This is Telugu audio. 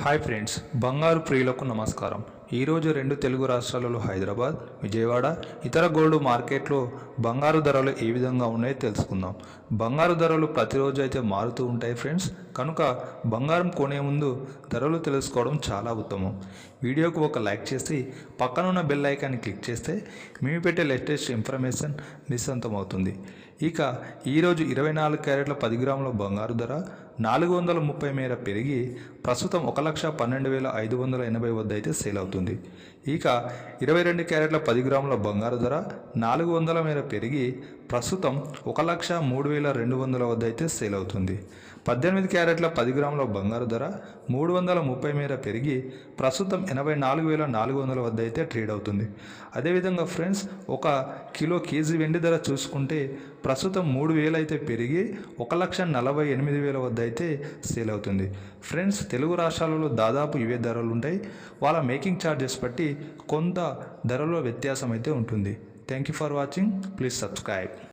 హాయ్ ఫ్రెండ్స్, బంగారు ప్రియులకు నమస్కారం. ఈరోజు రెండు తెలుగు రాష్ట్రాలలో హైదరాబాద్, విజయవాడ, ఇతర గోల్డ్ మార్కెట్లో బంగారు ధరలు ఏ విధంగా ఉన్నాయో తెలుసుకుందాం. బంగారు ధరలు ప్రతిరోజు అయితే మారుతూ ఉంటాయి ఫ్రెండ్స్, కనుక బంగారం కొనే ముందు ధరలు తెలుసుకోవడం చాలా ఉత్తమం. వీడియోకు ఒక లైక్ చేసి పక్కనున్న బెల్ ఐకాన్ని క్లిక్ చేస్తే మేము పెట్టే లేటెస్ట్ ఇన్ఫర్మేషన్ మీ సొంతం అవుతుంది. ఇక ఈరోజు 24 క్యారెట్ల 10 గ్రాముల బంగారు ధర 430 మేర పెరిగి ప్రస్తుతం 1,12,580 వద్ద అయితే సేల్ అవుతుంది. ఇక 22 క్యారెట్ల 10 గ్రాముల బంగారు ధర 400 మేర పెరిగి ప్రస్తుతం 1,03,200 వద్ద అయితే సేల్ అవుతుంది. 18 క్యారెట్ల 10 గ్రాముల బంగారు ధర 330 మేర పెరిగి ప్రస్తుతం 84,400 వద్ద అయితే ట్రేడ్ అవుతుంది. అదేవిధంగా ఫ్రెండ్స్, ఒక కేజీ వెండి ధర చూసుకుంటే ప్రస్తుతం 3,000 అయితే పెరిగి 1,48,000 వద్ద అయితే సేల్ అవుతుంది. ఫ్రెండ్స్, తెలుగు రాష్ట్రాలలో దాదాపు ఇవే ధరలు ఉంటాయి. వాళ్ళ మేకింగ్ ఛార్జెస్ బట్టి కొంత ధరలో వ్యత్యాసం అయితే ఉంటుంది. Thank you for watching. Please subscribe.